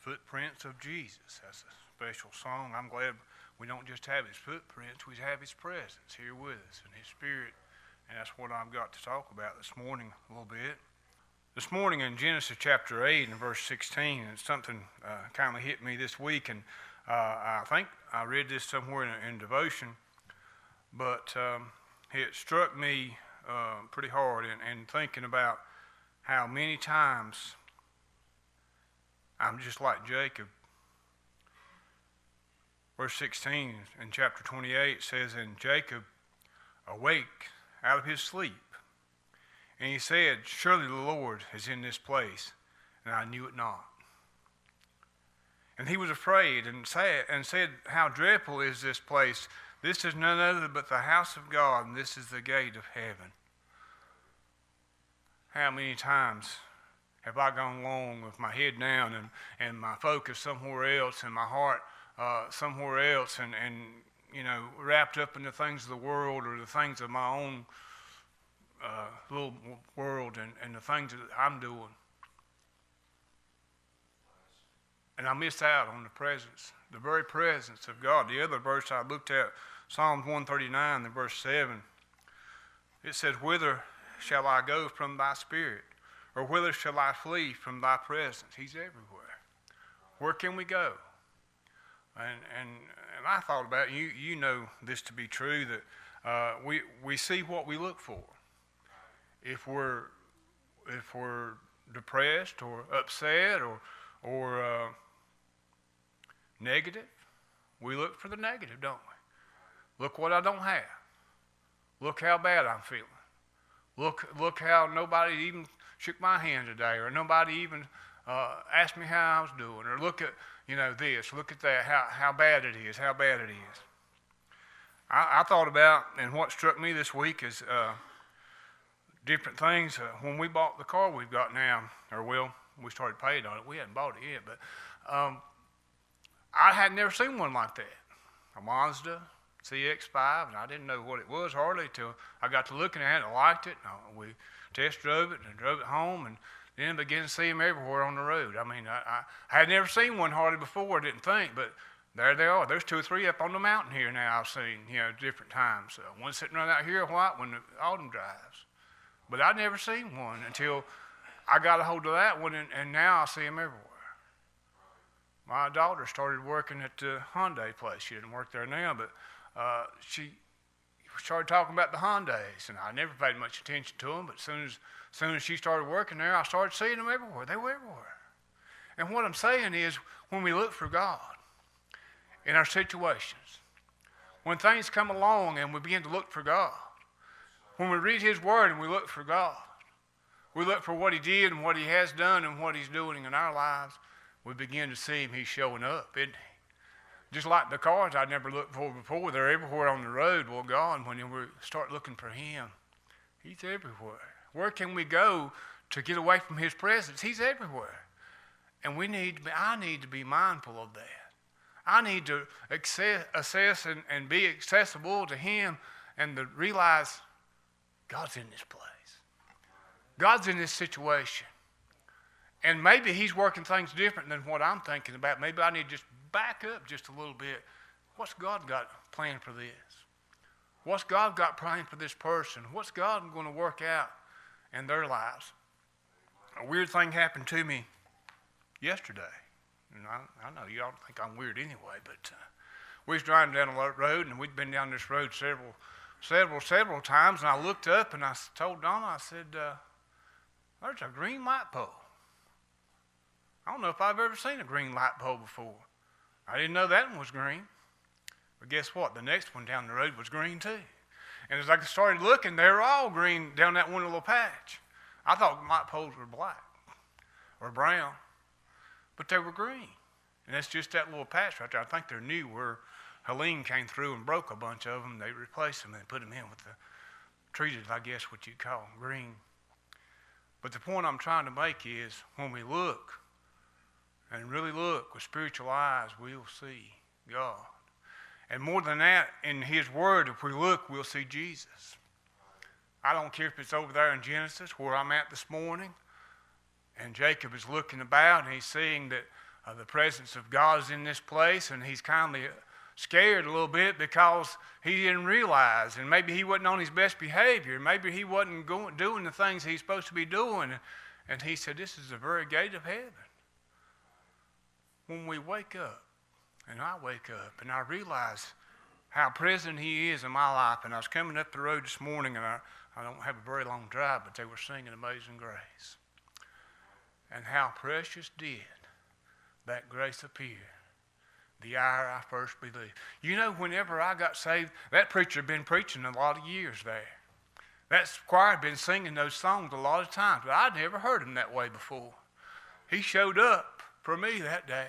Footprints of Jesus. That's a special song. I'm glad we don't just have his footprints, we have his presence here with us and his spirit. And that's what I've got to talk about this morning a little bit. This morning in Genesis chapter 8 and verse 16, and something kind of hit me this week, and I think I read this somewhere in devotion, but it struck me pretty hard in thinking about how many times I'm just like Jacob. Verse 16 in chapter 28 says, "And Jacob awake out of his sleep, and he said, Surely the Lord is in this place, and I knew it not. And he was afraid and said, How dreadful is this place! This is none other but the house of God, and this is the gate of heaven." How many times have I gone along with my head down and my focus somewhere else and my heart somewhere else and wrapped up in the things of the world or the things of my own little world and the things that I'm doing. And I missed out on the presence, the very presence of God. The other verse I looked at, Psalms 139, the verse 7, it says, "Whither shall I go from thy spirit? Or whither shall I flee from thy presence?" He's everywhere. Where can we go? And I thought about it. You know this to be true, that we see what we look for. If we're depressed or upset or negative, we look for the negative, don't we? Look what I don't have. Look how bad I'm feeling. Look how nobody even shook my hand today, or nobody even asked me how I was doing, or look at this, look at that, how bad it is, how bad it is. I thought about, and what struck me this week is different things. When we bought the car we've got now, we started paying on it. We hadn't bought it yet, but I had never seen one like that. A Mazda CX-5, and I didn't know what it was hardly till I got to looking at it. I liked it. We test drove it and drove it home, and then began to see them everywhere on the road. I mean, I had never seen one hardly before, I didn't think, but there they are. There's 2 or 3 up on the mountain here now I've seen, different times. One sitting right out here, a white one, the autumn drives. But I'd never seen one until I got a hold of that one, and now I see them everywhere. My daughter started working at the Hyundai place. She didn't work there now, but she started talking about the Hyundais, and I never paid much attention to them, but as soon as she started working there, I started seeing them everywhere. They were everywhere. And what I'm saying is, when we look for God in our situations, when things come along and we begin to look for God, when we read His Word and we look for God, we look for what He did and what He has done and what He's doing in our lives, we begin to see Him. He's showing up, isn't He? Just like the cars I'd never looked for before, they're everywhere on the road. Well, God, when we start looking for Him, He's everywhere. Where can we go to get away from His presence? He's everywhere. And I need to be mindful of that. I need to assess and be accessible to Him and to realize God's in this place. God's in this situation. And maybe He's working things different than what I'm thinking about. Maybe I need to just back up just a little bit. What's God got planned for this? What's God got planned for this person? What's God going to work out in their lives? A weird thing happened to me yesterday. And I know y'all think I'm weird anyway, but we was driving down the road, and we'd been down this road several times, and I looked up and I told Donna, I said, there's a green light pole. I don't know if I've ever seen a green light pole before. I didn't know that one was green. But guess what? The next one down the road was green too. And as I started looking, they were all green down that one little patch. I thought light poles were black or brown, but they were green. And that's just that little patch right there. I think they're new, where Helene came through and broke a bunch of them. They replaced them and put them in with the treated, I guess what you'd call them, green. But the point I'm trying to make is, when we look and really look with spiritual eyes, we'll see God. And more than that, in His Word, if we look, we'll see Jesus. I don't care if it's over there in Genesis, where I'm at this morning, and Jacob is looking about, and he's seeing that the presence of God is in this place, and he's kind of scared a little bit because he didn't realize, and maybe he wasn't on his best behavior. Maybe he wasn't doing the things he's supposed to be doing. And he said, this is the very gate of heaven. When we wake up, and I wake up, and I realize how present he is in my life. And I was coming up the road this morning, and I don't have a very long drive, but they were singing Amazing Grace. And how precious did that grace appear the hour I first believed. You know, whenever I got saved, that preacher had been preaching a lot of years there. That choir had been singing those songs a lot of times, but I'd never heard him that way before. He showed up for me that day.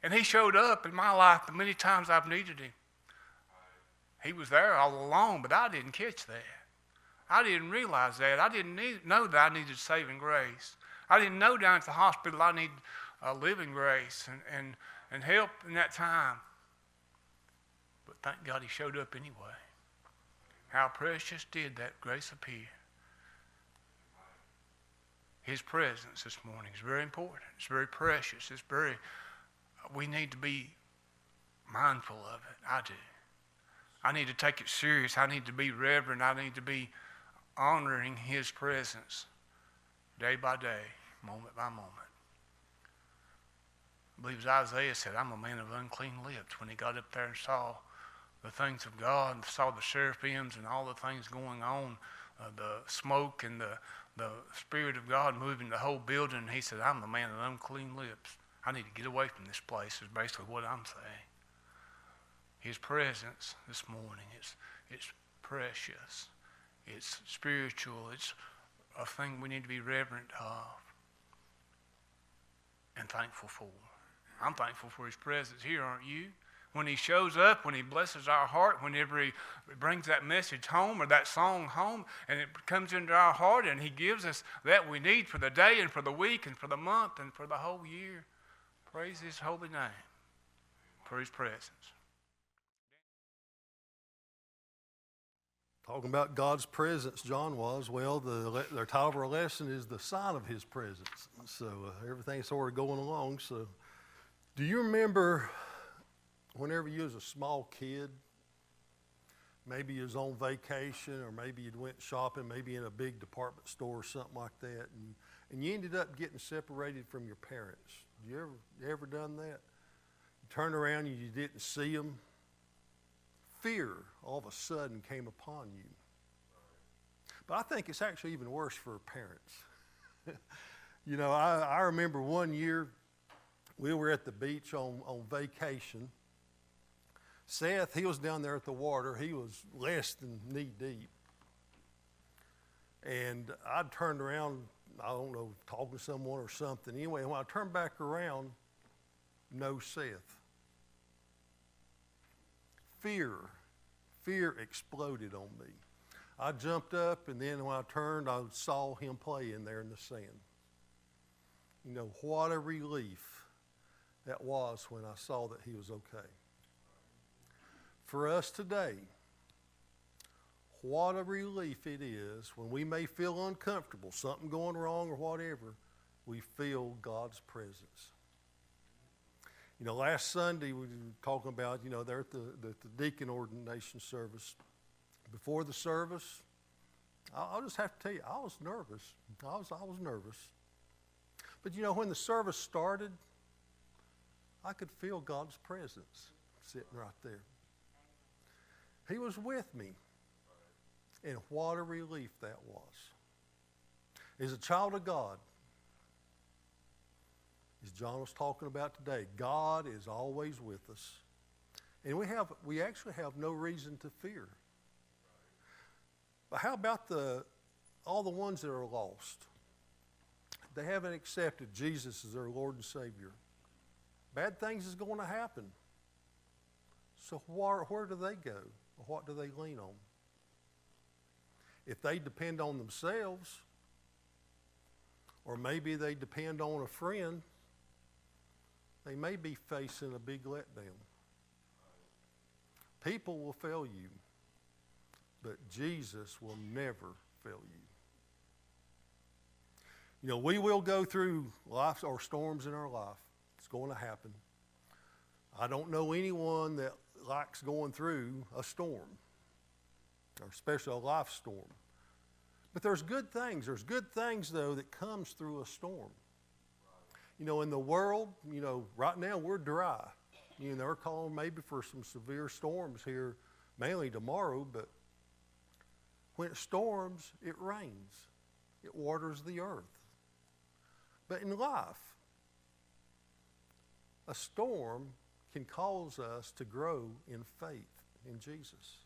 And he showed up in my life the many times I've needed him. He was there all along, but I didn't catch that. I didn't realize that. I didn't know that I needed saving grace. I didn't know down at the hospital I needed living grace and help in that time. But thank God he showed up anyway. How precious did that grace appear. His presence this morning is very important. It's very precious. We need to be mindful of it. I do. I need to take it serious. I need to be reverent. I need to be honoring his presence day by day, moment by moment. I believe as Isaiah said, I'm a man of unclean lips, when he got up there and saw the things of God and saw the seraphims and all the things going on, the smoke and the Spirit of God moving the whole building. He said, I'm a man of unclean lips. I need to get away from this place is basically what I'm saying. His presence this morning, it's precious. It's spiritual. It's a thing we need to be reverent of and thankful for. I'm thankful for his presence here, aren't you? When he shows up, when he blesses our heart, whenever he brings that message home or that song home, and it comes into our heart, and he gives us that we need for the day and for the week and for the month and for the whole year. Praise his holy name for his presence. Talking about God's presence, John was. Well, their title of our lesson is The Sign of His Presence. So everything's sort of going along. So do you remember whenever you was a small kid, maybe you was on vacation or maybe you went shopping, maybe in a big department store or something like that, and you ended up getting separated from your parents? You ever done that? You turned around and you didn't see them. Fear all of a sudden came upon you. But I think it's actually even worse for parents. You know, I remember one year we were at the beach on vacation. Seth, he was down there at the water. He was less than knee deep. And I turned around, I don't know, talking to someone or something. Anyway, when I turned back around, no Seth. Fear exploded on me. I jumped up, and then when I turned, I saw him playing there in the sand. You know, what a relief that was when I saw that he was okay. For us today, what a relief it is when we may feel uncomfortable, something going wrong or whatever, we feel God's presence. You know, last Sunday we were talking about, you know, there at the deacon ordination service. Before the service, I'll just have to tell you, I was nervous. I was nervous. But, you know, when the service started, I could feel God's presence sitting right there. He was with me. And what a relief that was. As a child of God, as John was talking about today, God is always with us. And we actually have no reason to fear. But how about all the ones that are lost? They haven't accepted Jesus as their Lord and Savior. Bad things is going to happen. So where do they go? What do they lean on? If they depend on themselves, or maybe they depend on a friend, they may be facing a big letdown. People will fail you, but Jesus will never fail you. You know, we will go through life or storms in our life. going to happen. I don't know anyone that likes going through a storm, or especially a life storm. But there's good things. There's good things, though, that comes through a storm. You know, in the world, you know, right now we're dry. You know, they're calling maybe for some severe storms here, mainly tomorrow, but when it storms, it rains. It waters the earth. But in life, a storm can cause us to grow in faith in Jesus.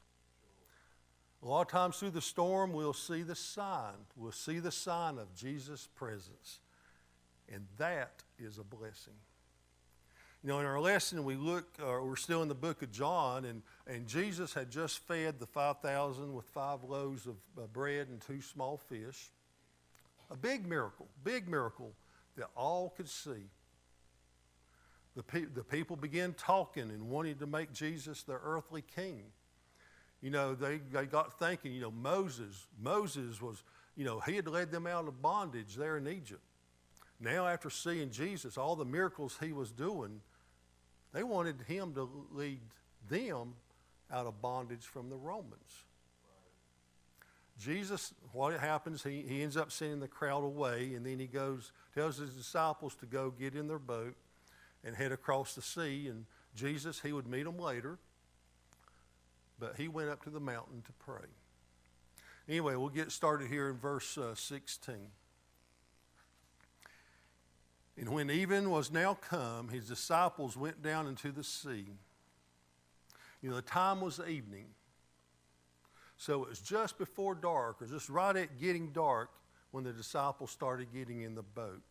A lot of times through the storm, we'll see the sign. We'll see the sign of Jesus' presence. And that is a blessing. You know, in our lesson, we're still in the book of John, and Jesus had just fed the 5,000 with 5 loaves of bread and 2 small fish. A big miracle that all could see. The people began talking and wanting to make Jesus their earthly king. You know, they got thinking, you know, Moses was, you know, he had led them out of bondage there in Egypt. Now, after seeing Jesus, all the miracles he was doing, they wanted him to lead them out of bondage from the Romans. Jesus, what happens, he ends up sending the crowd away, and then he tells his disciples to go get in their boat and head across the sea. And Jesus, he would meet them later, but he went up to the mountain to pray. Anyway, we'll get started here in verse 16. And when even was now come, his disciples went down into the sea. You know, the time was evening. So it was just before dark, or just right at getting dark, when the disciples started getting in the boat.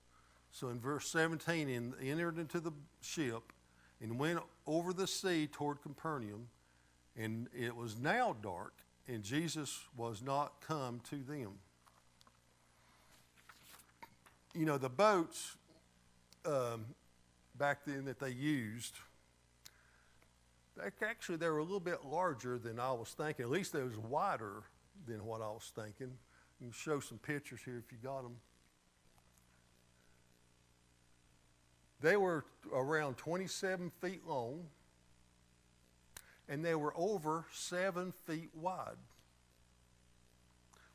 So in verse 17, and entered into the ship and went over the sea toward Capernaum. And it was now dark, and Jesus was not come to them. You know, the boats back then that they used, actually they were a little bit larger than I was thinking. At least they was wider than what I was thinking. You can show some pictures here if you got them. They were around 27 feet long, and they were over 7 feet wide,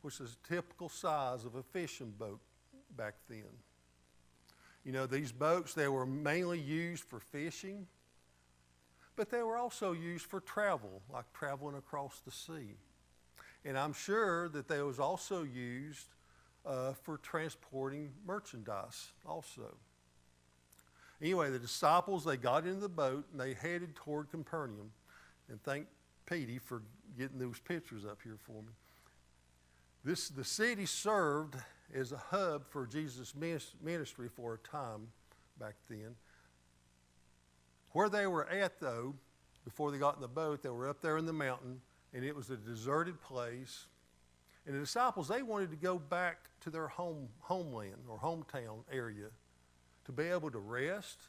which is a typical size of a fishing boat back then. You know, these boats, they were mainly used for fishing, but they were also used for travel, like traveling across the sea. And I'm sure that they was also used for transporting merchandise also. Anyway, the disciples, they got into the boat and they headed toward Capernaum. And thank Petey for getting those pictures up here for me. The city served as a hub for Jesus' ministry for a time back then. Where they were at, though, before they got in the boat, they were up there in the mountain, and it was a deserted place. And the disciples, they wanted to go back to their homeland or hometown area to be able to rest,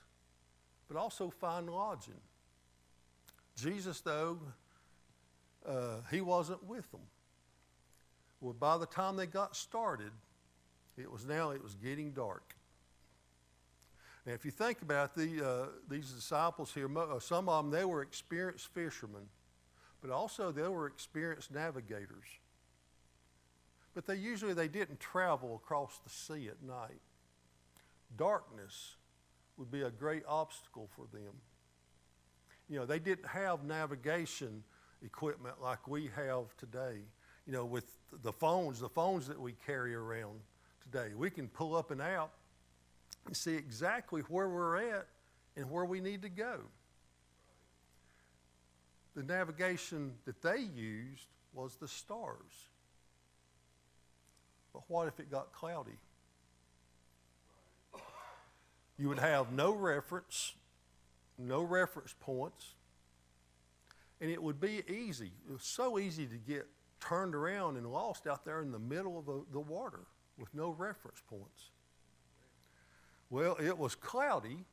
but also find lodging. Jesus, though, he wasn't with them. Well, by the time they got started, it was getting dark. Now, if you think about these disciples here, some of them, they were experienced fishermen, but also they were experienced navigators. But they didn't travel across the sea at night. Darkness would be a great obstacle for them. You know, they didn't have navigation equipment like we have today. You know, with the phones that we carry around today, we can pull up and out and see exactly where we're at and where we need to go. The navigation that they used was the stars. But what if it got cloudy? You would have no reference points, and it would be easy. It was so easy to get turned around and lost out there in the middle of the water with no reference points. Well, it was cloudy,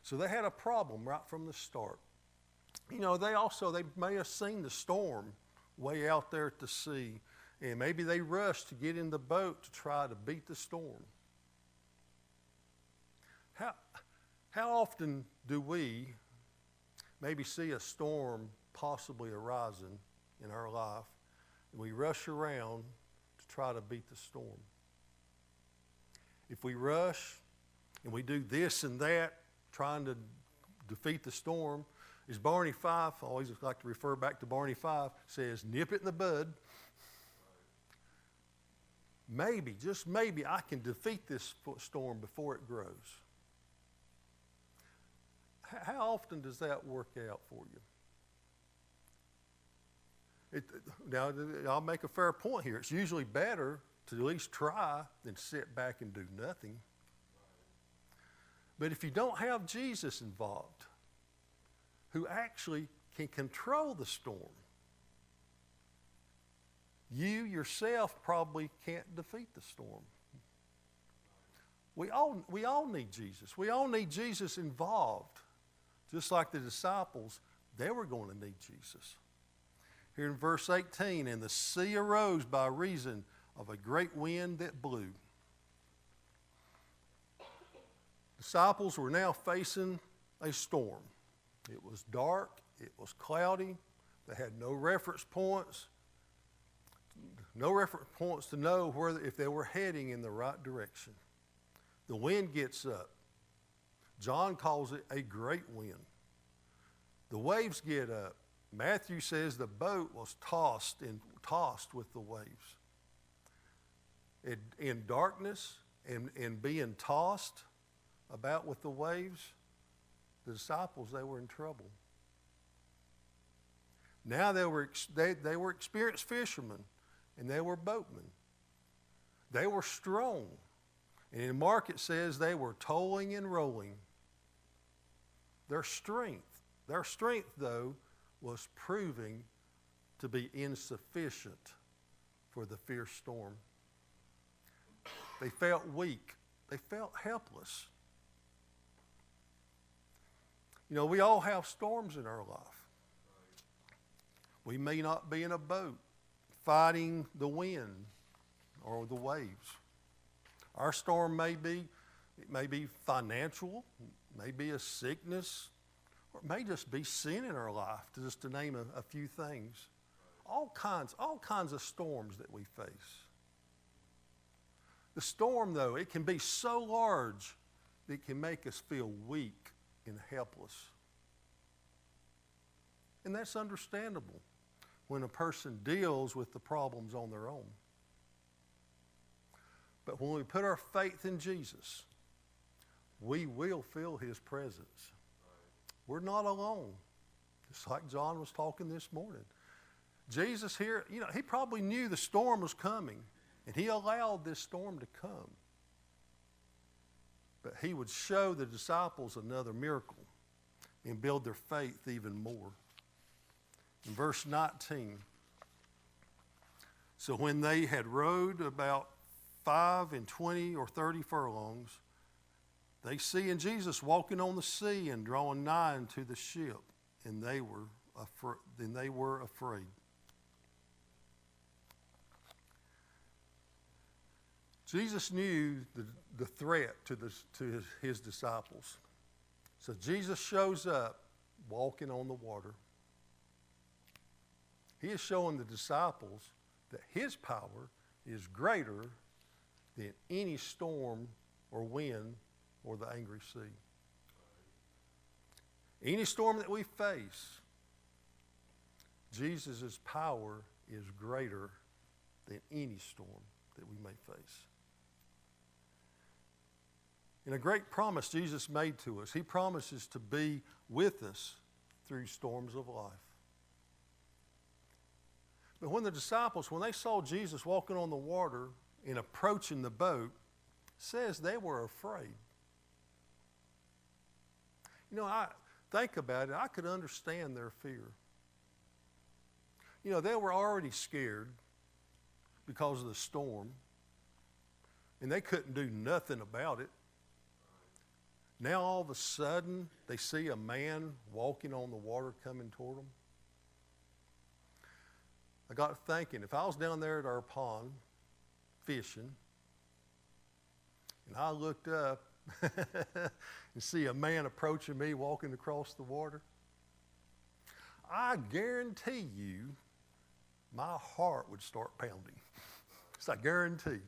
so they had a problem right from the start. You know, they may have seen the storm way out there at the sea, and maybe they rushed to get in the boat to try to beat the storm. How often do we maybe see a storm possibly arising in our life, and we rush around to try to beat the storm? If we rush and we do this and that, trying to defeat the storm, as Barney Fife, I always like to refer back to Barney Fife, says, nip it in the bud. Maybe, just maybe, I can defeat this storm before it grows. How often does that work out for you? Now, I'll make a fair point here. It's usually better to at least try than sit back and do nothing. But if you don't have Jesus involved, who actually can control the storm, you yourself probably can't defeat the storm. We all need Jesus. We all need Jesus involved. Just like the disciples, they were going to need Jesus. Here in verse 18, and the sea arose by reason of a great wind that blew. Disciples were now facing a storm. It was dark, it was cloudy, they had no reference points to know if they were heading in the right direction. The wind gets up. John calls it a great wind. The waves get up. Matthew says the boat was tossed with the waves. In darkness and being tossed about with the waves, the disciples, they were in trouble. Now they were experienced fishermen, and they were boatmen. They were strong. And in Mark it says they were towing and rowing. Their strength, though, was proving to be insufficient for the fierce storm. They felt weak. They felt helpless. You know, we all have storms in our life. We may not be in a boat fighting the wind or the waves. Our storm may be financial, it may be a sickness, or it may just be sin in our life, just to name a few things. All kinds of storms that we face. The storm, though, it can be so large that it can make us feel weak and helpless. And that's understandable when a person deals with the problems on their own. But when we put our faith in Jesus, we will feel His presence. We're not alone. Just like John was talking this morning. Jesus here, you know, He probably knew the storm was coming, and He allowed this storm to come. But He would show the disciples another miracle and build their faith even more. In verse 19, so when they had rowed about 5 and 20 or 30 furlongs, they see Jesus walking on the sea and drawing nigh unto the ship, and they were afraid. Jesus knew the threat to his disciples. So Jesus shows up walking on the water. He is showing the disciples that His power is greater than any storm or wind or the angry sea. Any storm that we face, Jesus' power is greater than any storm that we may face. And a great promise Jesus made to us. He promises to be with us through storms of life. But when the disciples, when they saw Jesus walking on the water and approaching the boat, it says they were afraid. You know, I think about it, I could understand their fear. You know, they were already scared because of the storm, and they couldn't do nothing about it. Now all of a sudden, they see a man walking on the water coming toward them. I got thinking, if I was down there at our pond fishing, and I looked up and see a man approaching me walking across the water, I guarantee you my heart would start pounding. It's I guarantee.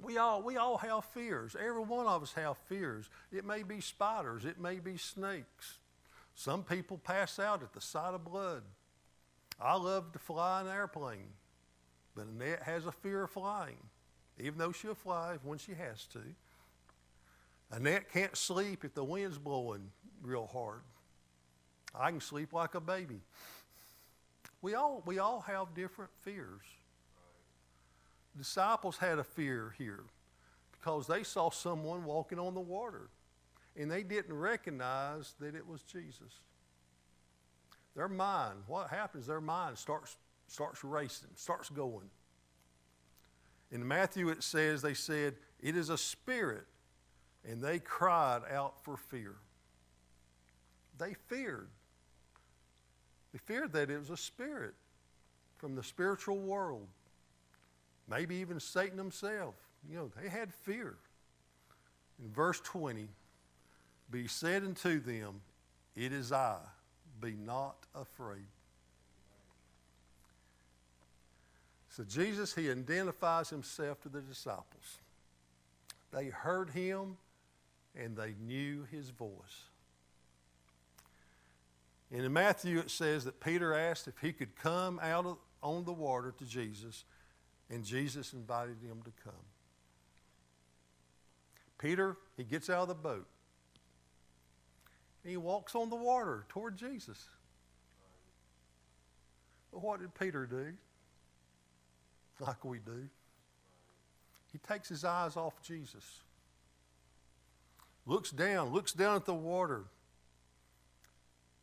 We all have fears. Every one of us have fears. It may be spiders. It may be snakes. Some people pass out at the sight of blood. I love to fly an airplane, but Annette has a fear of flying, even though she'll fly when she has to. Annette can't sleep if the wind's blowing real hard. I can sleep like a baby. We all have different fears. Disciples had a fear here because they saw someone walking on the water and they didn't recognize that it was Jesus. Their mind, what happens? Their mind starts racing, starts going. In Matthew it says, they said, "It is a spirit," and they cried out for fear. They feared. They feared that it was a spirit from the spiritual world. Maybe even Satan himself. They had fear. In verse 20, "Be said unto them, it is I, be not afraid." So Jesus, he identifies himself to the disciples. They heard him and they knew his voice. And in Matthew it says that Peter asked if he could come out on the water to Jesus, and Jesus invited him to come. Peter, he gets out of the boat. And he walks on the water toward Jesus. But what did Peter do? Like we do. He takes his eyes off Jesus. Looks down at the water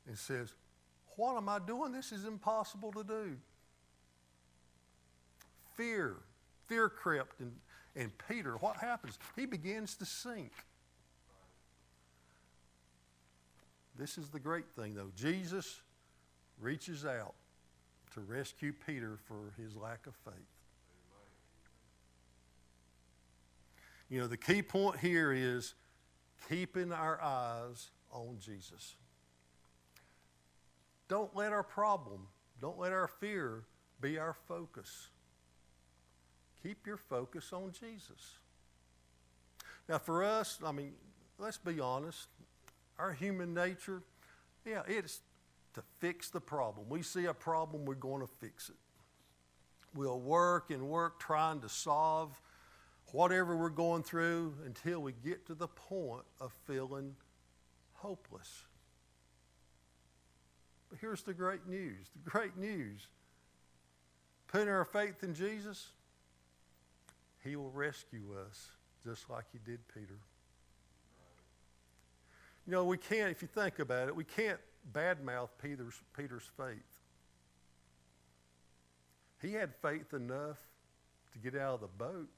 and says, "What am I doing? This is impossible to do." Fear crept in Peter. What happens? He begins to sink. This is the great thing, though. Jesus reaches out to rescue Peter for his lack of faith. The key point here is keeping our eyes on Jesus. Don't let our problem, don't let our fear be our focus. Keep your focus on Jesus. Now for us, let's be honest. Our human nature, it's to fix the problem. We see a problem, we're going to fix it. We'll work and work trying to solve whatever we're going through until we get to the point of feeling hopeless. But here's the great news. The great news. Putting our faith in Jesus, he will rescue us just like he did Peter. We can't, if you think about it, we can't badmouth Peter's faith. He had faith enough to get out of the boat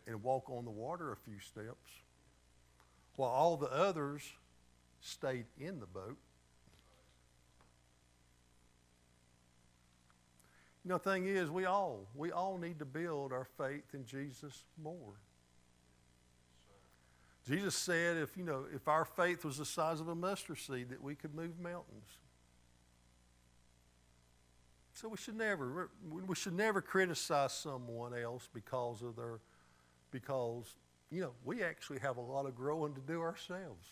and walk on the water a few steps, while all the others stayed in the boat. The thing is, we all need to build our faith in Jesus more. Jesus said, if our faith was the size of a mustard seed, that we could move mountains. So we should never criticize someone else because we actually have a lot of growing to do ourselves.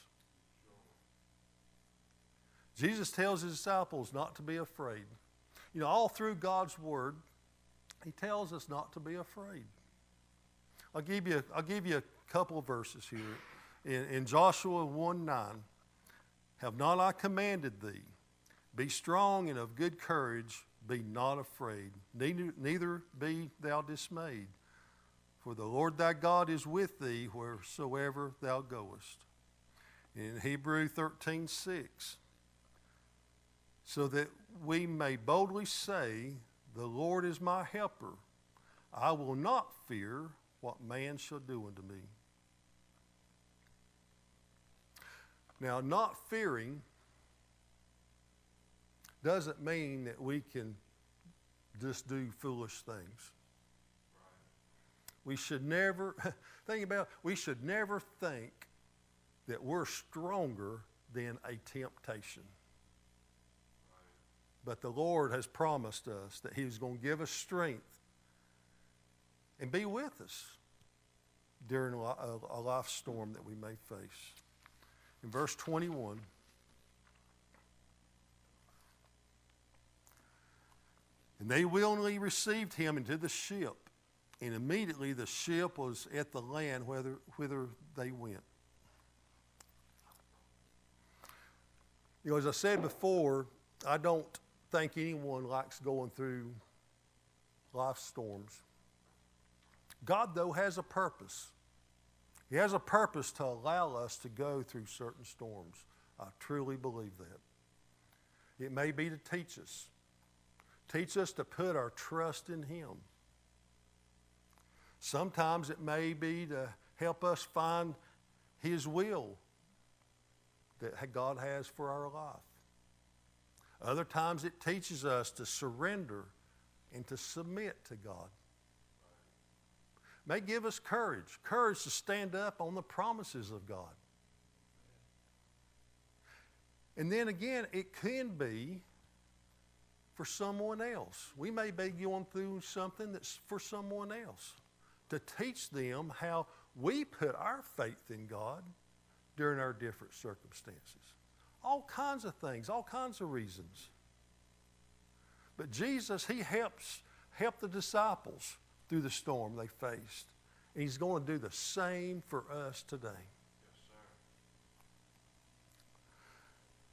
Jesus tells his disciples not to be afraid. All through God's word, he tells us not to be afraid. I'll give you a couple of verses here. In Joshua 1:9, "Have not I commanded thee? Be strong and of good courage, be not afraid, neither be thou dismayed. For the Lord thy God is with thee wheresoever thou goest." In Hebrews 13:6, "So that we may boldly say, the Lord is my helper. I will not fear what man shall do unto me." Now, not fearing doesn't mean that we can just do foolish things. We should never, we should never think that we're stronger than a temptation. But the Lord has promised us that He's going to give us strength and be with us during a life storm that we may face. In verse 21, and they willingly received him into the ship, and immediately the ship was at the land whither they went. You know, as I said before, I don't think anyone likes going through life storms. God, though, has a purpose. He has a purpose to allow us to go through certain storms. I truly believe that. It may be to teach us to put our trust in Him. Sometimes it may be to help us find His will that God has for our life. Other times it teaches us to surrender and to submit to God. It may give us courage to stand up on the promises of God. And then again, it can be for someone else. We may be going through something that's for someone else, to teach them how we put our faith in God during our different circumstances. All kinds of things, all kinds of reasons. But Jesus, He helped the disciples through the storm they faced. And He's going to do the same for us today. Yes, sir.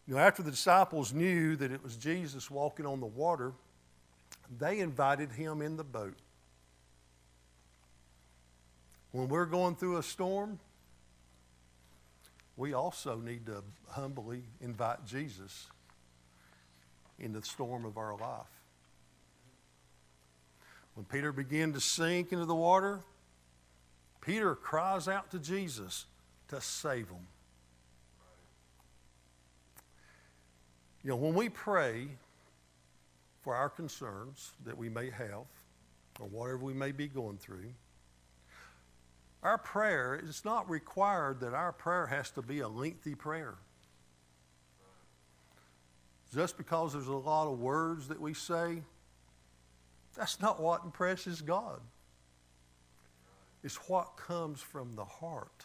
You know, after the disciples knew that it was Jesus walking on the water, they invited Him in the boat. When we're going through a storm, we also need to humbly invite Jesus into the storm of our life. When Peter began to sink into the water, Peter cries out to Jesus to save him. You know, when we pray for our concerns that we may have, or whatever we may be going through, our prayer, it's not required that our prayer has to be a lengthy prayer. Just because there's a lot of words that we say, that's not what impresses God. It's what comes from the heart.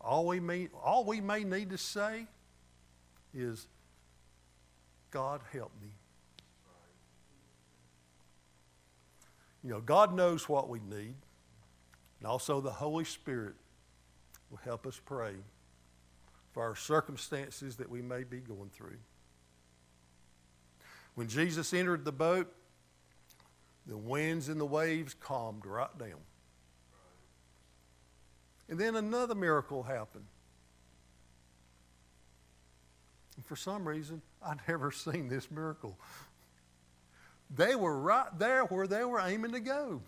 All we may need to say is, God, help me. You know, God knows what we need, and also the Holy Spirit will help us pray for our circumstances that we may be going through. When Jesus entered the boat, the winds and the waves calmed right down. And then another miracle happened. And for some reason, I'd never seen this miracle. They were right there where they were aiming to go.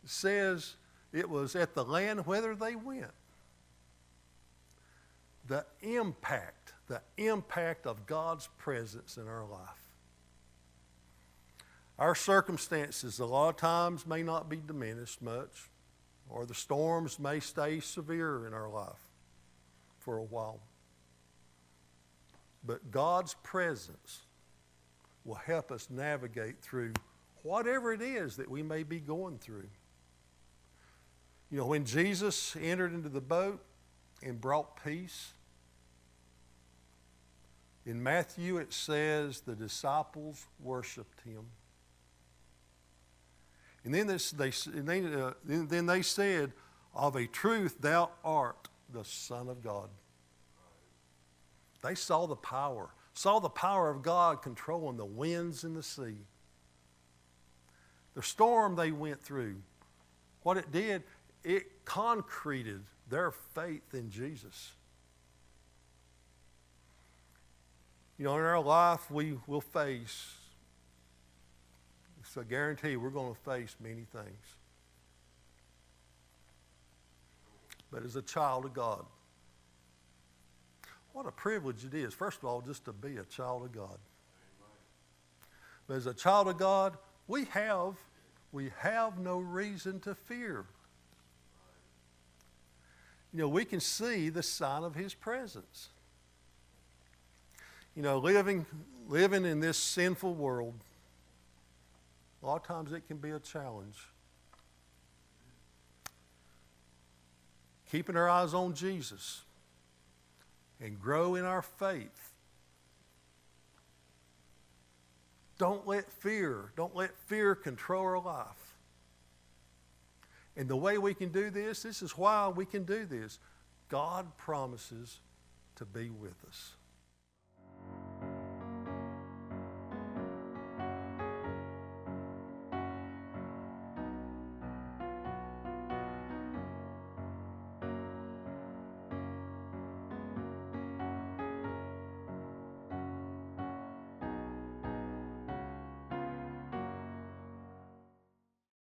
It says it was at the land whither they went. The impact of God's presence in our life. Our circumstances a lot of times may not be diminished much, or the storms may stay severe in our life for a while. But God's presence will help us navigate through whatever it is that we may be going through. You know, when Jesus entered into the boat and brought peace, in Matthew it says the disciples worshiped Him. And then they said, of a truth thou art the Son of God. They saw the power of God controlling the winds and the sea. The storm they went through, what it did, it concreted their faith in Jesus. You know, in our life, we will face, it's a guarantee we're going to face many things. But as a child of God, what a privilege it is, first of all, just to be a child of God. But as a child of God, we have no reason to fear. You know, we can see the sign of His presence. You know, living in this sinful world, a lot of times it can be a challenge. Keeping our eyes on Jesus and grow in our faith. Don't let fear control our life. And the way we can do this is why we can do this. God promises to be with us.